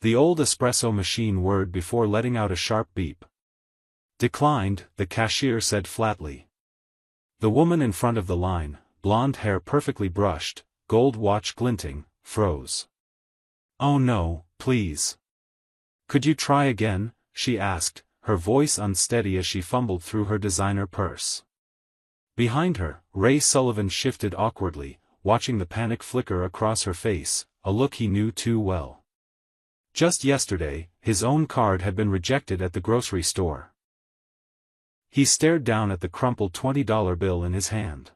The old espresso machine whirred before letting out a sharp beep. Declined, the cashier said flatly. The woman in front of the line, blonde hair perfectly brushed, gold watch glinting, froze. "Oh no, please. Could you try again?" she asked, her voice unsteady as she fumbled through her designer purse. Behind her, Ray Sullivan shifted awkwardly, watching the panic flicker across her face, a look he knew too well. Just yesterday, his own card had been rejected at the grocery store. He stared down at the crumpled $20 bill in his hand.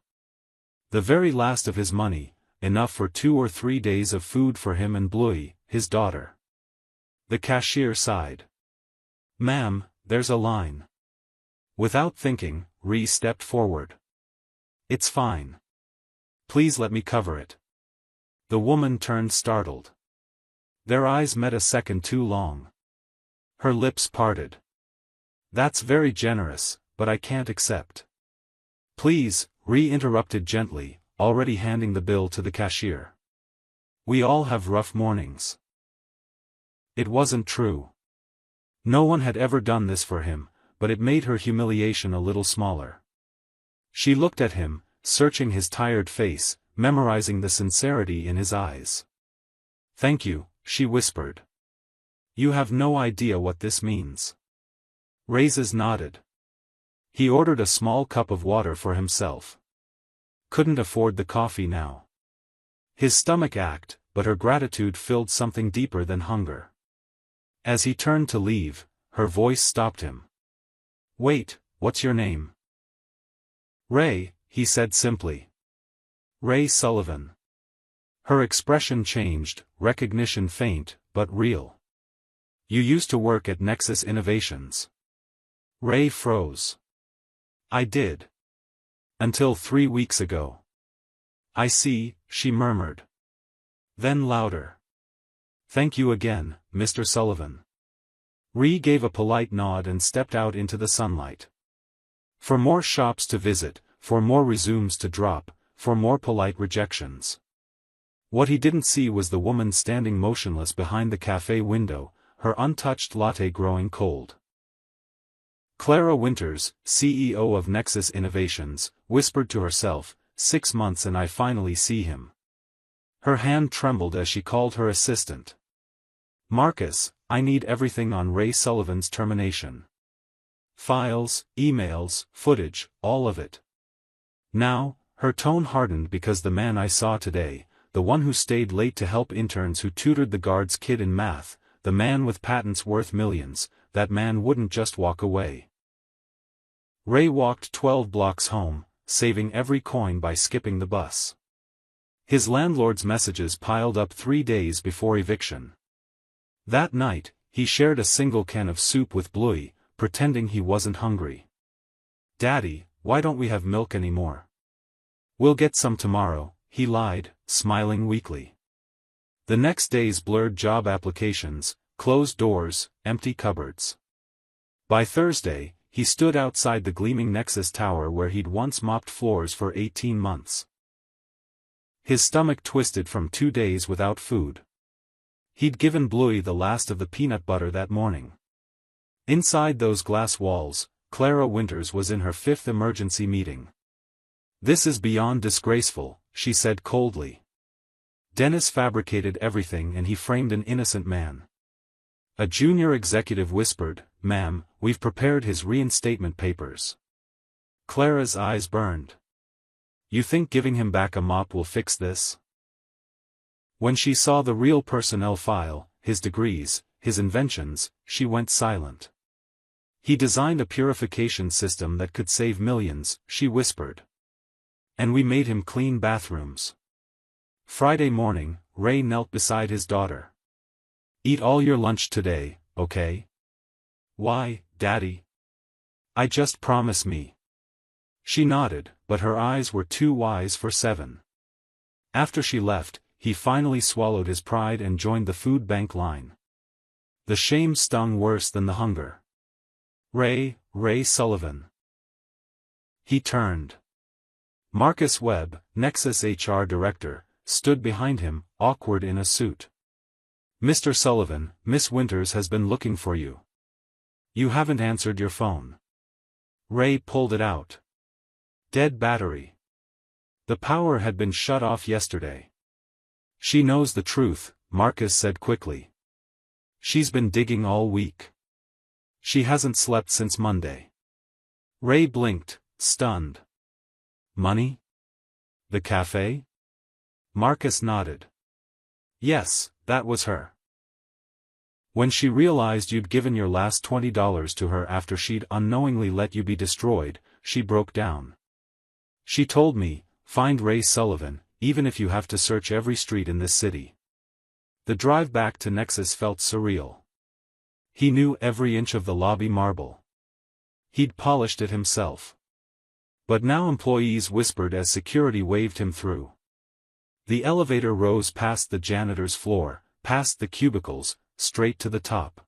The very last of his money, enough for 2 or 3 days of food for him and Bluey, his daughter. The cashier sighed. "Ma'am, there's a line." Without thinking, Ree stepped forward. "It's fine. Please let me cover it." The woman turned startled. Their eyes met a second too long. Her lips parted. "That's very generous, but I can't accept." "Please," Ree interrupted gently, already handing the bill to the cashier. "We all have rough mornings." It wasn't true. No one had ever done this for him, but it made her humiliation a little smaller. She looked at him, searching his tired face, memorizing the sincerity in his eyes. "Thank you," she whispered. "You have no idea what this means." Raises nodded. He ordered a small cup of water for himself. Couldn't afford the coffee now. His stomach ached, but her gratitude filled something deeper than hunger. As he turned to leave, her voice stopped him. "Wait, what's your name?" "Ray," he said simply. "Ray Sullivan." Her expression changed, recognition faint, but real. "You used to work at Nexus Innovations." Ray froze. "I did. Until 3 weeks ago." "I see," she murmured. Then louder. "Thank you again, Mr. Sullivan." Ree gave a polite nod and stepped out into the sunlight. For more shops to visit, for more resumes to drop, for more polite rejections. What he didn't see was the woman standing motionless behind the cafe window, her untouched latte growing cold. Clara Winters, CEO of Nexus Innovations, whispered to herself, 6 months and I finally see him. Her hand trembled as she called her assistant. "Marcus, I need everything on Ray Sullivan's termination. Files, emails, footage, all of it." Now, her tone hardened because the man I saw today, the one who stayed late to help interns who tutored the guard's kid in math, the man with patents worth millions, that man wouldn't just walk away. Ray walked 12 blocks home, saving every coin by skipping the bus. His landlord's messages piled up 3 days before eviction. That night, he shared a single can of soup with Bluey, pretending he wasn't hungry. "Daddy, why don't we have milk anymore?" "We'll get some tomorrow," he lied, smiling weakly. The next day's blurred job applications, closed doors, empty cupboards. By Thursday, he stood outside the gleaming Nexus Tower where he'd once mopped floors for 18 months. His stomach twisted from 2 days without food. He'd given Bluey the last of the peanut butter that morning. Inside those glass walls, Clara Winters was in her 5th emergency meeting. "This is beyond disgraceful," she said coldly. "Dennis fabricated everything and he framed an innocent man." A junior executive whispered, "Ma'am, we've prepared his reinstatement papers." Clara's eyes burned. "You think giving him back a mop will fix this?" When she saw the real personnel file, his degrees, his inventions, she went silent. "He designed a purification system that could save millions," she whispered. "And we made him clean bathrooms." Friday morning, Ray knelt beside his daughter. "Eat all your lunch today, okay?" "Why, Daddy?" "I just promise me." She nodded, but her eyes were too wise for 7. After she left, he finally swallowed his pride and joined the food bank line. The shame stung worse than the hunger. Ray Sullivan." He turned. Marcus Webb, Nexus HR director, stood behind him, awkward in a suit. Mr. Sullivan, Miss Winters has been looking for you. You haven't answered your phone. Ray pulled it out. Dead battery. The power had been shut off yesterday. She knows the truth, Marcus said quickly. She's been digging all week. She hasn't slept since Monday. Ray blinked, stunned. Money? The cafe? Marcus nodded. Yes, that was her. When she realized you'd given your last $20 to her after she'd unknowingly let you be destroyed, she broke down. She told me, find Ray Sullivan, even if you have to search every street in this city. The drive back to Nexus felt surreal. He knew every inch of the lobby marble. He'd polished it himself. But now employees whispered as security waved him through. The elevator rose past the janitor's floor, past the cubicles, straight to the top.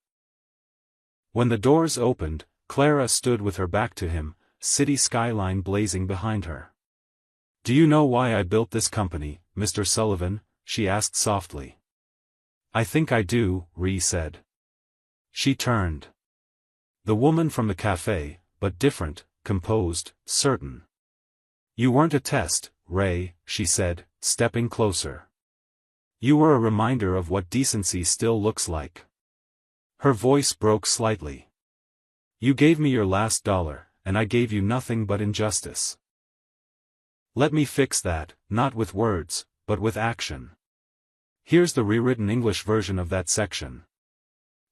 When the doors opened, Clara stood with her back to him, city skyline blazing behind her. Do you know why I built this company, Mr. Sullivan? She asked softly. I think I do, Ree said. She turned. The woman from the cafe, but different, composed, certain. You weren't a test, Ray, she said, stepping closer. You were a reminder of what decency still looks like. Her voice broke slightly. You gave me your last dollar, and I gave you nothing but injustice. Let me fix that, not with words, but with action. Here's the rewritten English version of that section.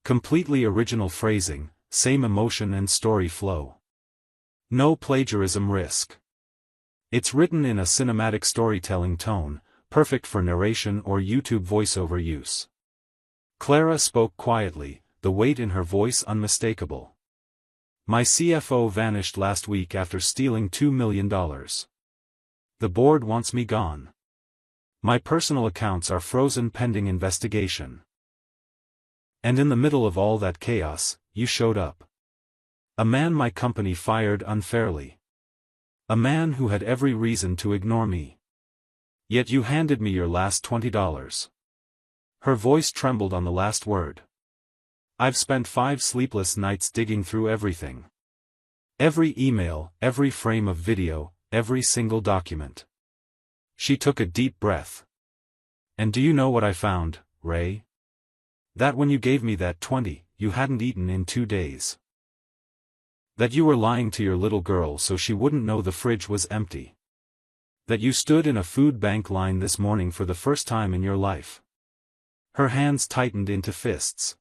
Completely original phrasing, same emotion and story flow. No plagiarism risk. It's written in a cinematic storytelling tone, perfect for narration or YouTube voiceover use. Clara spoke quietly, the weight in her voice unmistakable. My CFO vanished last week after stealing $2 million. The board wants me gone. My personal accounts are frozen pending investigation. And in the middle of all that chaos, you showed up. A man my company fired unfairly. A man who had every reason to ignore me. Yet you handed me your last $20. Her voice trembled on the last word. I've spent 5 sleepless nights digging through everything. Every email, every frame of video, every single document. She took a deep breath. And do you know what I found, Ray? That when you gave me that 20, you hadn't eaten in 2 days. That you were lying to your little girl so she wouldn't know the fridge was empty. That you stood in a food bank line this morning for the first time in your life. Her hands tightened into fists.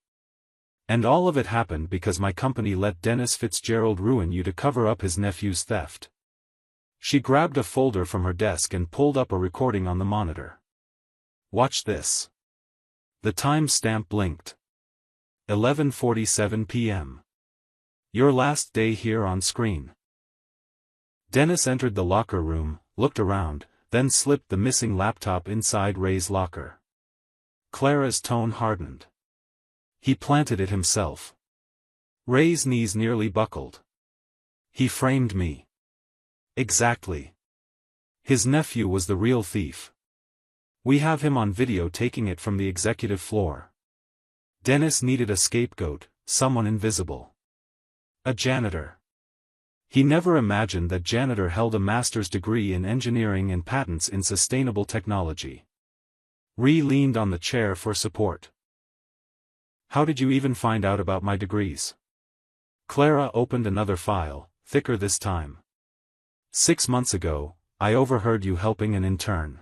And all of it happened because my company let Dennis Fitzgerald ruin you to cover up his nephew's theft. She grabbed a folder from her desk and pulled up a recording on the monitor. Watch this. The timestamp blinked. 11:47 p.m. Your last day here on screen. Dennis entered the locker room, looked around, then slipped the missing laptop inside Ray's locker. Clara's tone hardened. He planted it himself. Ray's knees nearly buckled. He framed me. Exactly. His nephew was the real thief. We have him on video taking it from the executive floor. Dennis needed a scapegoat, someone invisible. A janitor. He never imagined that janitor held a master's degree in engineering and patents in sustainable technology. Ree leaned on the chair for support. How did you even find out about my degrees? Clara opened another file, thicker this time. 6 months ago, I overheard you helping an intern.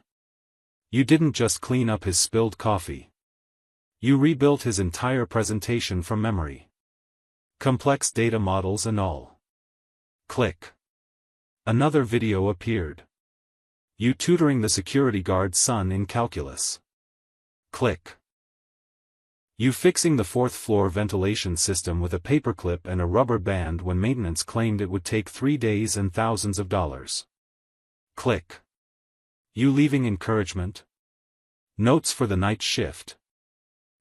You didn't just clean up his spilled coffee. You rebuilt his entire presentation from memory. Complex data models and all. Click. Another video appeared. You tutoring the security guard's son in calculus. Click. You fixing the 4th floor ventilation system with a paperclip and a rubber band when maintenance claimed it would take 3 days and thousands of dollars. Click. You leaving encouragement? Notes for the night shift.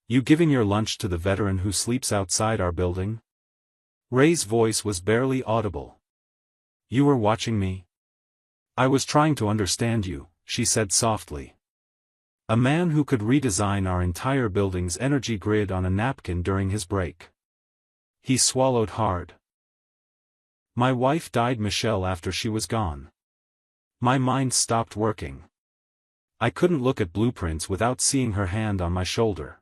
You giving your lunch to the veteran who sleeps outside our building? Ray's voice was barely audible. You were watching me? I was trying to understand you, she said softly. A man who could redesign our entire building's energy grid on a napkin during his break. He swallowed hard. My wife died, Michelle, after she was gone. My mind stopped working. I couldn't look at blueprints without seeing her hand on my shoulder.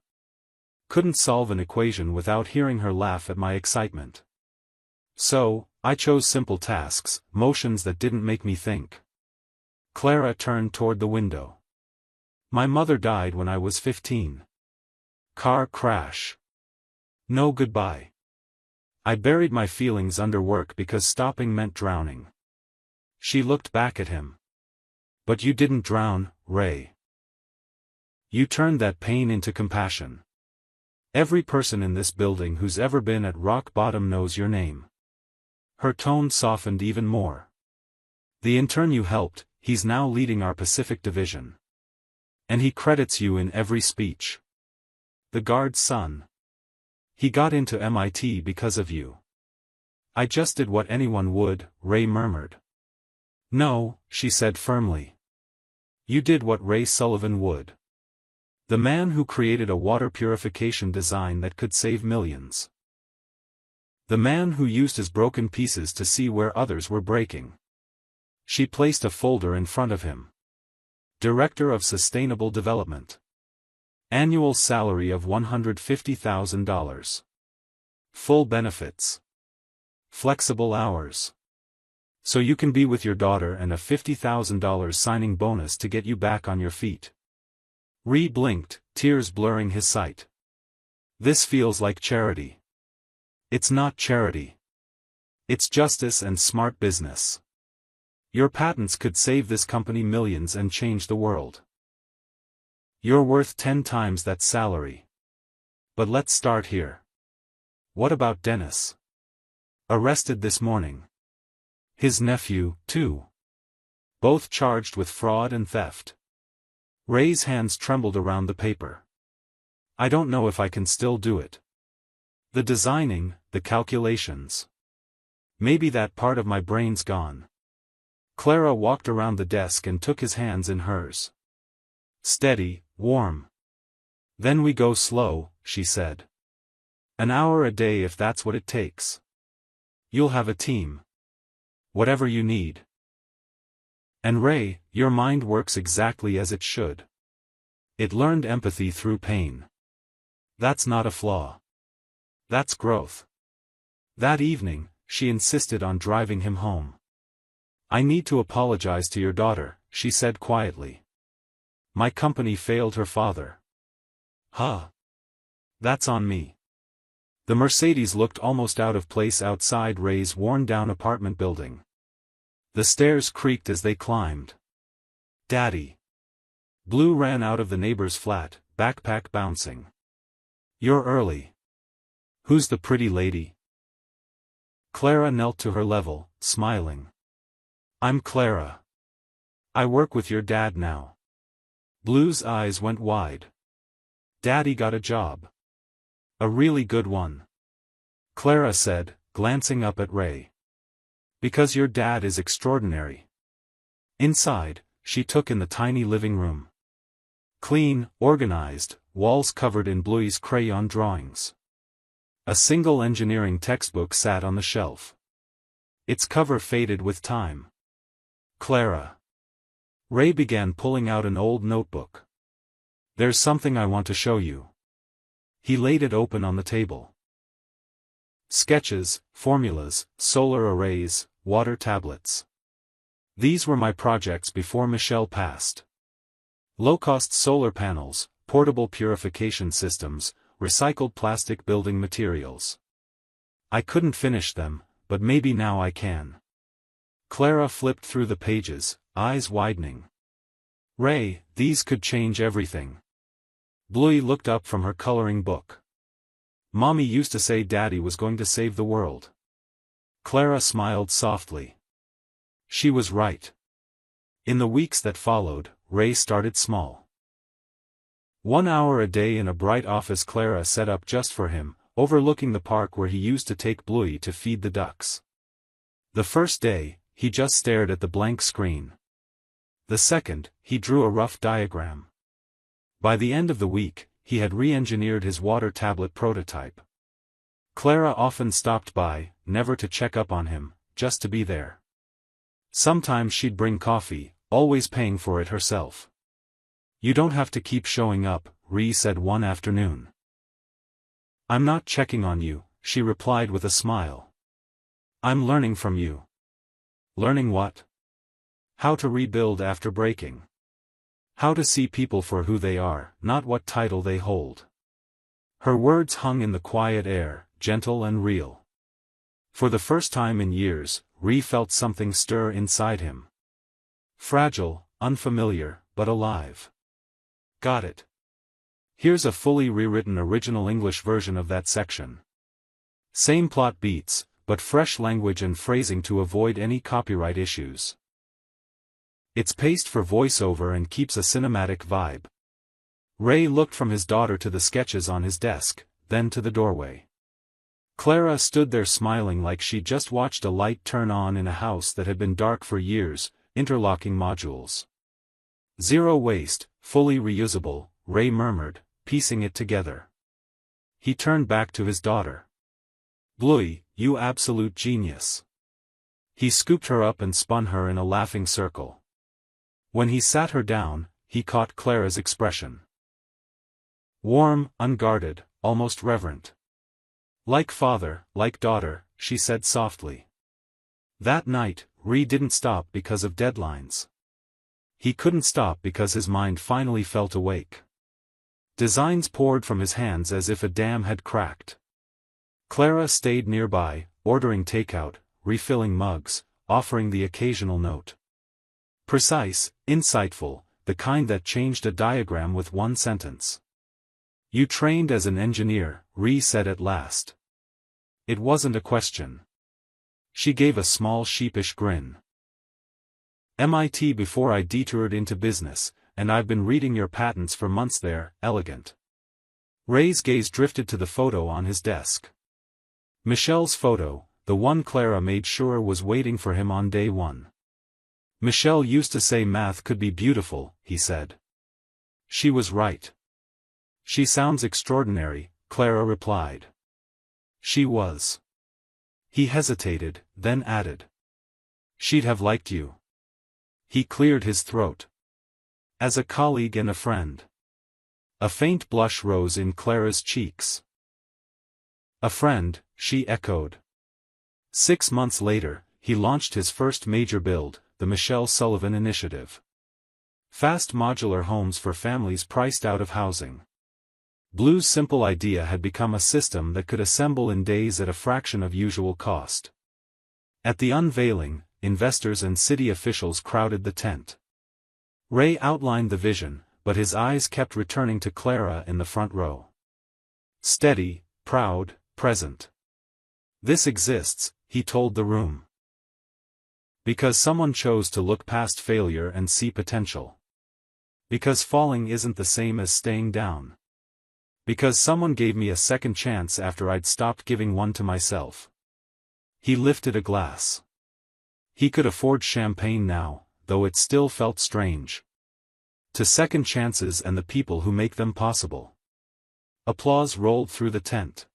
Couldn't solve an equation without hearing her laugh at my excitement. So, I chose simple tasks, motions that didn't make me think. Clara turned toward the window. My mother died when I was 15. Car crash. No goodbye. I buried my feelings under work because stopping meant drowning. She looked back at him. But you didn't drown, Ray. You turned that pain into compassion. Every person in this building who's ever been at rock bottom knows your name. Her tone softened even more. The intern you helped, he's now leading our Pacific Division. And he credits you in every speech. The guard's son. He got into MIT because of you. I just did what anyone would, Ray murmured. No, she said firmly. You did what Ray Sullivan would. The man who created a water purification design that could save millions. The man who used his broken pieces to see where others were breaking. She placed a folder in front of him. Director of Sustainable Development. Annual salary of $150,000. Full benefits. Flexible hours. So you can be with your daughter, and a $50,000 signing bonus to get you back on your feet. Ree blinked, tears blurring his sight. This feels like charity. It's not charity. It's justice and smart business. Your patents could save this company millions and change the world. You're worth 10 times that salary. But let's start here. What about Dennis? Arrested this morning. His nephew, too. Both charged with fraud and theft. Ray's hands trembled around the paper. I don't know if I can still do it. The designing, the calculations. Maybe that part of my brain's gone. Clara walked around the desk and took his hands in hers. Steady, warm. Then we go slow, she said. An hour a day if that's what it takes. You'll have a team. Whatever you need. And Ray, your mind works exactly as it should. It learned empathy through pain. That's not a flaw. That's growth. That evening, she insisted on driving him home. I need to apologize to your daughter, she said quietly. My company failed her father. Huh. That's on me. The Mercedes looked almost out of place outside Ray's worn-down apartment building. The stairs creaked as they climbed. Daddy. Blue ran out of the neighbor's flat, backpack bouncing. You're early. Who's the pretty lady? Clara knelt to her level, smiling. I'm Clara. I work with your dad now. Blue's eyes went wide. Daddy got a job. A really good one. Clara said, glancing up at Ray. Because your dad is extraordinary. Inside, she took in the tiny living room. Clean, organized, walls covered in Bluey's crayon drawings. A single engineering textbook sat on the shelf. Its cover faded with time. Clara. Ray began pulling out an old notebook. There's something I want to show you. He laid it open on the table. Sketches, formulas, solar arrays, water tablets. These were my projects before Michelle passed. Low-cost solar panels, portable purification systems, recycled plastic building materials. I couldn't finish them, but maybe now I can. Clara flipped through the pages, eyes widening. Ray, these could change everything. Bluey looked up from her coloring book. Mommy used to say Daddy was going to save the world. Clara smiled softly. She was right. In the weeks that followed, Ray started small. 1 hour a day in a bright office Clara set up just for him, overlooking the park where he used to take Bluey to feed the ducks. The first day, he just stared at the blank screen. The second, he drew a rough diagram. By the end of the week, he had re-engineered his water tablet prototype. Clara often stopped by, never to check up on him, just to be there. Sometimes she'd bring coffee, always paying for it herself. "You don't have to keep showing up," Ree said one afternoon. "I'm not checking on you," she replied with a smile. "I'm learning from you." "Learning what?" "How to rebuild after breaking. How to see people for who they are, not what title they hold." Her words hung in the quiet air, gentle and real. For the first time in years, Ree felt something stir inside him. Fragile, unfamiliar, but alive. "Got it. Here's a fully rewritten original English version of that section. Same plot beats, but fresh language and phrasing to avoid any copyright issues. It's paced for voiceover and keeps a cinematic vibe." Ray looked from his daughter to the sketches on his desk, then to the doorway. Clara stood there smiling like she'd just watched a light turn on in a house that had been dark for years, interlocking modules. "Zero waste, fully reusable," Ray murmured, piecing it together. He turned back to his daughter. "Bluey, you absolute genius." He scooped her up and spun her in a laughing circle. When he sat her down, he caught Clara's expression. Warm, unguarded, almost reverent. "Like father, like daughter," she said softly. That night, Ree didn't stop because of deadlines. He couldn't stop because his mind finally felt awake. Designs poured from his hands as if a dam had cracked. Clara stayed nearby, ordering takeout, refilling mugs, offering the occasional note. Precise, insightful, the kind that changed a diagram with one sentence. "You trained as an engineer," Ree said at last. It wasn't a question. She gave a small sheepish grin. "MIT before I detoured into business, and I've been reading your patents for months there, elegant." Ray's gaze drifted to the photo on his desk. Michelle's photo, the one Clara made sure was waiting for him on day one. "Michelle used to say math could be beautiful," he said. She was right. "She sounds extraordinary," Clara replied. She was. He hesitated, then added. "She'd have liked you." He cleared his throat. "As a colleague and a friend." A faint blush rose in Clara's cheeks. "A friend," she echoed. 6 months later, he launched his first major build, the Michelle Sullivan Initiative. Fast modular homes for families priced out of housing. Blue's simple idea had become a system that could assemble in days at a fraction of usual cost. At the unveiling, investors and city officials crowded the tent. Ray outlined the vision, but his eyes kept returning to Clara in the front row. Steady, proud, present. "This exists," he told the room. "Because someone chose to look past failure and see potential. Because falling isn't the same as staying down. Because someone gave me a second chance after I'd stopped giving one to myself." He lifted a glass. He could afford champagne now, though it still felt strange. To second chances and the people who make them possible. Applause rolled through the tent.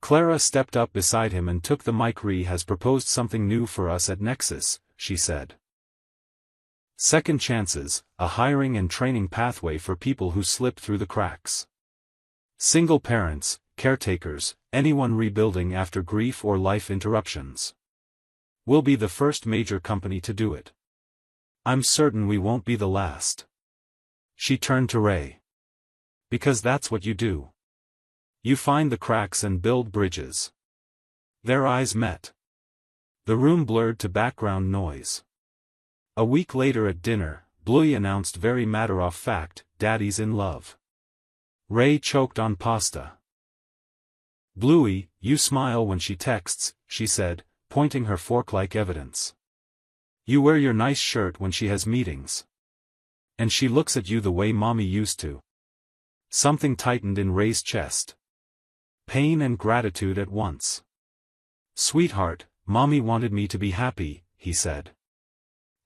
Clara stepped up beside him and took the mic. "Ree has proposed something new for us at Nexus," she said. "Second chances, a hiring and training pathway for people who slip through the cracks. Single parents, caretakers, anyone rebuilding after grief or life interruptions. We'll be the first major company to do it. I'm certain we won't be the last." She turned to Ray. "Because that's what you do. You find the cracks and build bridges." Their eyes met. The room blurred to background noise. A week later at dinner, Bluey announced very matter-of fact, "Daddy's in love." Ray choked on pasta. "Bluey, you smile when she texts," she said, pointing her fork like evidence. "You wear your nice shirt when she has meetings. And she looks at you the way mommy used to." Something tightened in Ray's chest. Pain and gratitude at once. "Sweetheart, mommy wanted me to be happy," he said.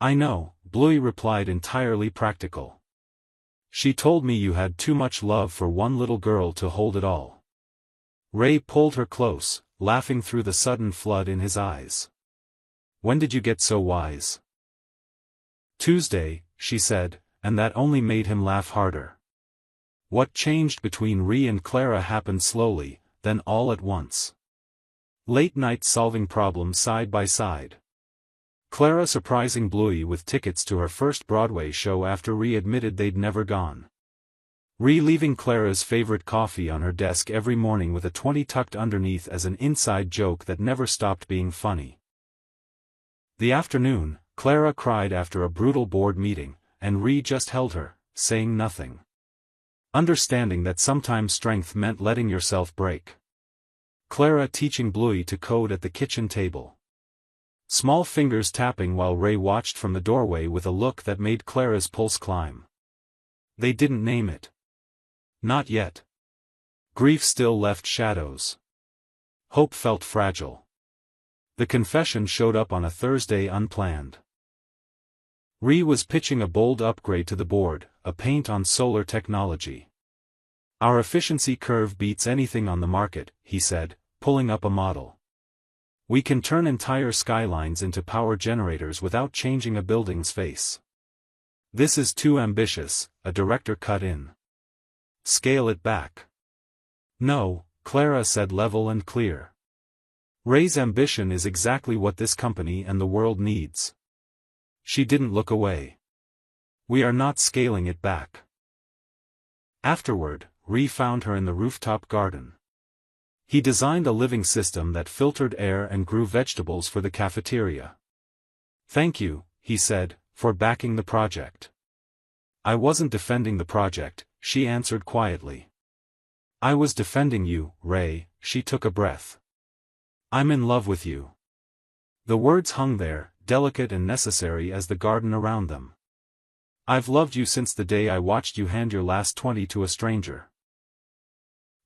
"I know," Bluey replied, entirely practical. She told me you had too much love for one little girl to hold it all. Ray pulled her close, laughing through the sudden flood in his eyes. When did you get so wise? Tuesday, she said, and that only made him laugh harder. What changed between Ree and Clara happened slowly, then all at once. Late night solving problems side by side. Clara surprising Bluey with tickets to her first Broadway show after Ree admitted they'd never gone. Ree leaving Clara's favorite coffee on her desk every morning with a 20 tucked underneath as an inside joke that never stopped being funny. The afternoon, Clara cried after a brutal board meeting, and Ree just held her, saying nothing. Understanding that sometimes strength meant letting yourself break. Clara teaching Bluey to code at the kitchen table. Small fingers tapping while Ray watched from the doorway with a look that made Clara's pulse climb. They didn't name it. Not yet. Grief still left shadows. Hope felt fragile. The confession showed up on a Thursday unplanned. Ree was pitching a bold upgrade to the board, a paint on solar technology. Our efficiency curve beats anything on the market, he said, pulling up a model. We can turn entire skylines into power generators without changing a building's face. This is too ambitious, a director cut in. Scale it back. No, Clara said level and clear. Ray's ambition is exactly what this company and the world needs. She didn't look away. We are not scaling it back. Afterward, Ree found her in the rooftop garden. He designed a living system that filtered air and grew vegetables for the cafeteria. Thank you, he said, for backing the project. I wasn't defending the project, she answered quietly. I was defending you, Ray, she took a breath. I'm in love with you. The words hung there, delicate and necessary as the garden around them. I've loved you since the day I watched you hand your last 20 to a stranger.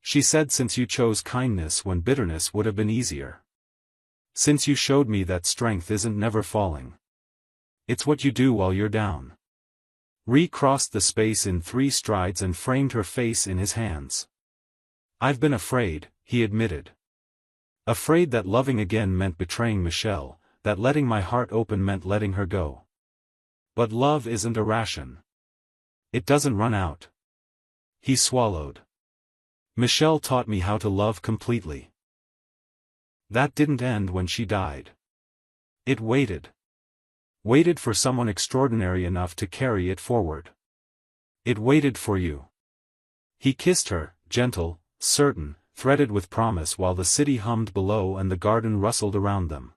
She said, since you chose kindness when bitterness would have been easier. Since you showed me that strength isn't never falling. It's what you do while you're down. Ree crossed the space in 3 strides and framed her face in his hands. I've been afraid, he admitted. Afraid that loving again meant betraying Michelle, that letting my heart open meant letting her go. But love isn't a ration. It doesn't run out. He swallowed. Michelle taught me how to love completely. That didn't end when she died. It waited. Waited for someone extraordinary enough to carry it forward. It waited for you. He kissed her, gentle, certain, threaded with promise while the city hummed below and the garden rustled around them.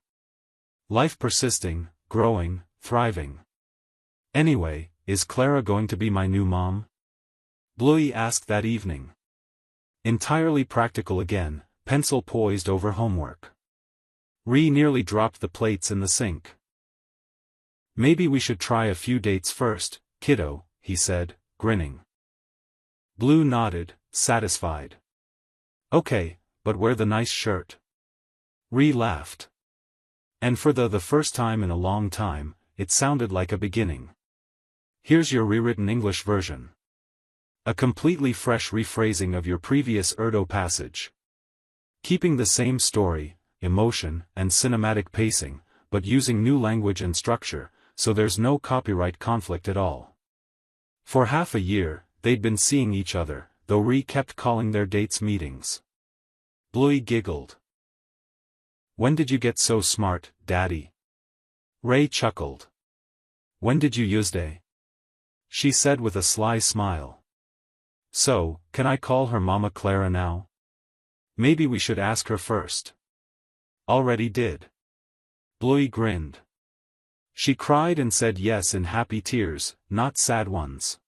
Life persisting, growing, thriving. Anyway, is Clara going to be my new mom? Bluey asked that evening. Entirely practical again, pencil poised over homework. Ree nearly dropped the plates in the sink. Maybe we should try a few dates first, kiddo, he said, grinning. Blue nodded, satisfied. Okay, but wear the nice shirt. Ree laughed. And for the first time in a long time, it sounded like a beginning. Here's your rewritten English version. A completely fresh rephrasing of your previous Urdu passage. Keeping the same story, emotion, and cinematic pacing, but using new language and structure, so there's no copyright conflict at all. For half a year, they'd been seeing each other, though Ree kept calling their dates meetings. Bluey giggled. When did you get so smart, Daddy? Ray chuckled. When did you use day? She said with a sly smile. So, can I call her Mama Clara now? Maybe we should ask her first. Already did. Bluey grinned. She cried and said yes in happy tears, not sad ones.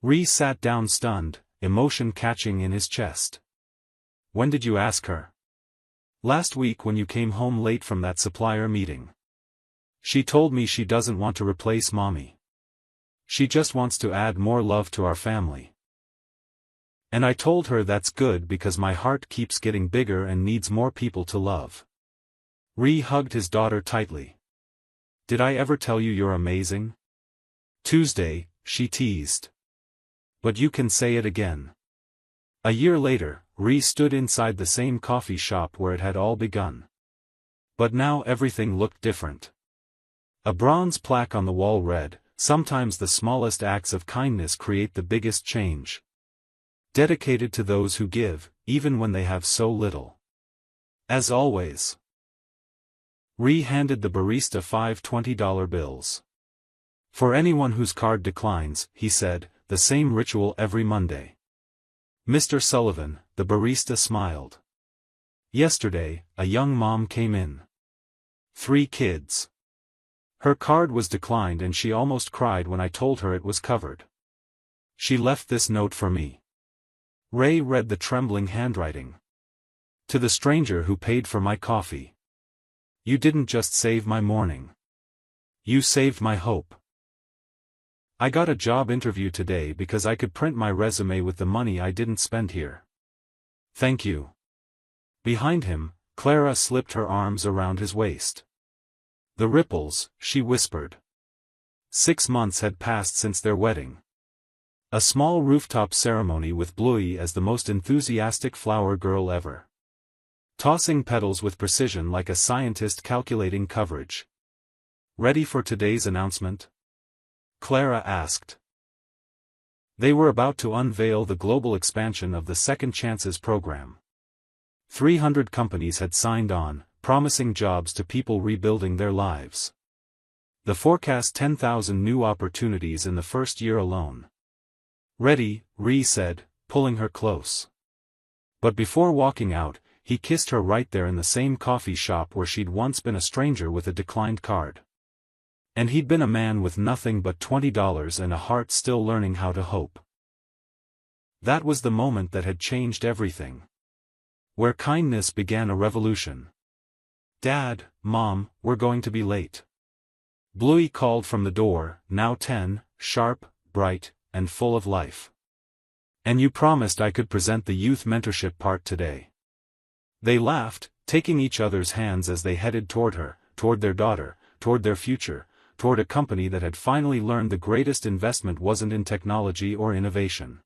Ree sat down stunned, emotion catching in his chest. When did you ask her? Last week when you came home late from that supplier meeting. She told me she doesn't want to replace Mommy. She just wants to add more love to our family. And I told her that's good because my heart keeps getting bigger and needs more people to love. Ree hugged his daughter tightly. Did I ever tell you you're amazing? Tuesday, she teased. But you can say it again. A year later, Ree stood inside the same coffee shop where it had all begun. But now everything looked different. A bronze plaque on the wall read, "Sometimes the smallest acts of kindness create the biggest change." Dedicated to those who give, even when they have so little. As always. Ree handed the barista 5 $20 bills. "For anyone whose card declines," he said, "the same ritual every Monday." "Mr. Sullivan," the barista smiled. Yesterday, a young mom came in. 3 kids. Her card was declined and she almost cried when I told her it was covered. She left this note for me. Ray read the trembling handwriting. "To the stranger who paid for my coffee. You didn't just save my morning. You saved my hope. I got a job interview today because I could print my resume with the money I didn't spend here. Thank you." Behind him, Clara slipped her arms around his waist. "The ripples," she whispered. 6 months had passed since their wedding. A small rooftop ceremony with Bluey as the most enthusiastic flower girl ever. Tossing petals with precision like a scientist calculating coverage. "Ready for today's announcement?" Clara asked. They were about to unveil the global expansion of the Second Chances program. 300 companies had signed on, promising jobs to people rebuilding their lives. The forecast 10,000 new opportunities in the first year alone. "Ready," Ree said, pulling her close. But before walking out, he kissed her right there in the same coffee shop where she'd once been a stranger with a declined card. And he'd been a man with nothing but $20 and a heart still learning how to hope. That was the moment that had changed everything. Where kindness began a revolution. "Dad, Mom, we're going to be late." Bluey called from the door, now 10, sharp, bright, and full of life. "And you promised I could present the youth mentorship part today." They laughed, taking each other's hands as they headed toward her, toward their daughter, toward their future, toward a company that had finally learned the greatest investment wasn't in technology or innovation.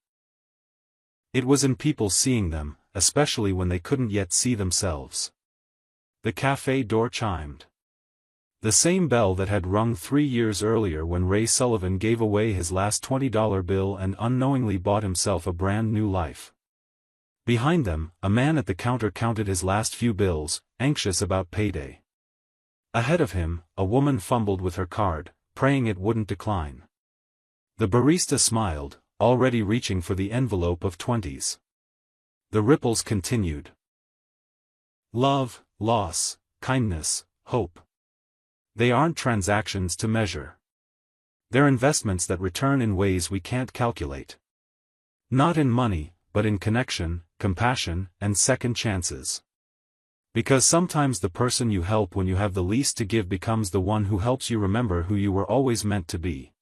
It was in people seeing them, especially when they couldn't yet see themselves. The cafe door chimed. The same bell that had rung 3 years earlier when Ray Sullivan gave away his last $20 bill and unknowingly bought himself a brand new life. Behind them, a man at the counter counted his last few bills, anxious about payday. Ahead of him, a woman fumbled with her card, praying it wouldn't decline. The barista smiled, already reaching for the envelope of 20s. The ripples continued. Love, loss, kindness, hope. They aren't transactions to measure. They're investments that return in ways we can't calculate. Not in money, but in connection, compassion, and second chances. Because sometimes the person you help when you have the least to give becomes the one who helps you remember who you were always meant to be.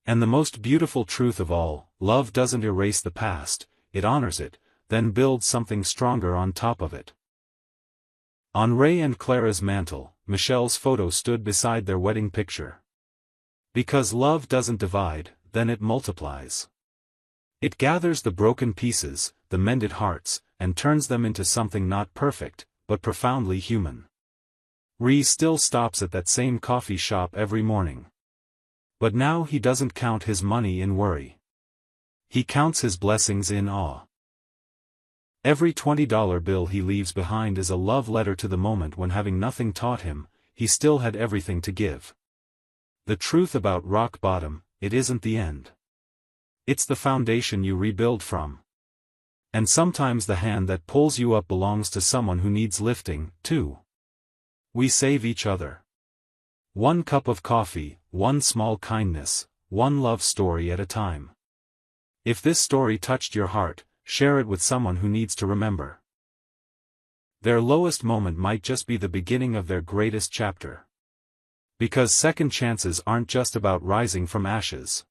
And the most beautiful truth of all, love doesn't erase the past, it honors it, then builds something stronger on top of it. On Ray and Clara's mantle, Michelle's photo stood beside their wedding picture. Because love doesn't divide, then it multiplies. It gathers the broken pieces, the mended hearts, and turns them into something not perfect, but profoundly human. Ree still stops at that same coffee shop every morning. But now he doesn't count his money in worry. He counts his blessings in awe. Every $20 bill he leaves behind is a love letter to the moment when, having nothing taught him, he still had everything to give. The truth about rock bottom, it isn't the end. It's the foundation you rebuild from. And sometimes the hand that pulls you up belongs to someone who needs lifting, too. We save each other. One cup of coffee, one small kindness, one love story at a time. If this story touched your heart, share it with someone who needs to remember. Their lowest moment might just be the beginning of their greatest chapter. Because second chances aren't just about rising from ashes.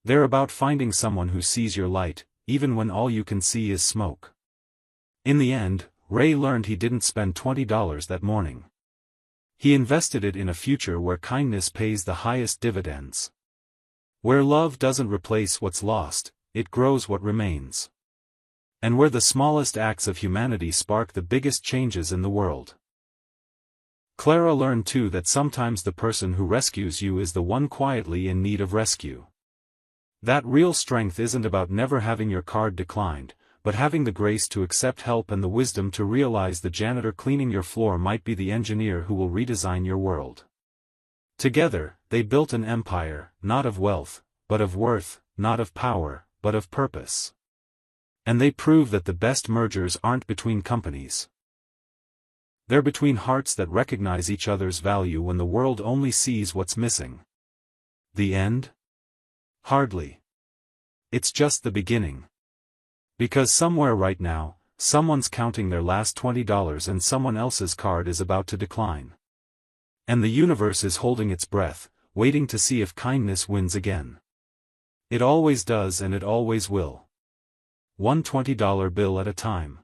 They're about finding someone who sees your light, even when all you can see is smoke. In the end, Ray learned he didn't spend $20 that morning. He invested it in a future where kindness pays the highest dividends. Where love doesn't replace what's lost, it grows what remains. And where the smallest acts of humanity spark the biggest changes in the world. Clara learned too that sometimes the person who rescues you is the one quietly in need of rescue. That real strength isn't about never having your card declined, but having the grace to accept help and the wisdom to realize the janitor cleaning your floor might be the engineer who will redesign your world. Together, they built an empire, not of wealth, but of worth, not of power, but of purpose. And they prove that the best mergers aren't between companies. They're between hearts that recognize each other's value when the world only sees what's missing. The end? Hardly. It's just the beginning. Because somewhere right now, someone's counting their last $20 and someone else's card is about to decline. And the universe is holding its breath, waiting to see if kindness wins again. It always does and it always will. One $20 bill at a time.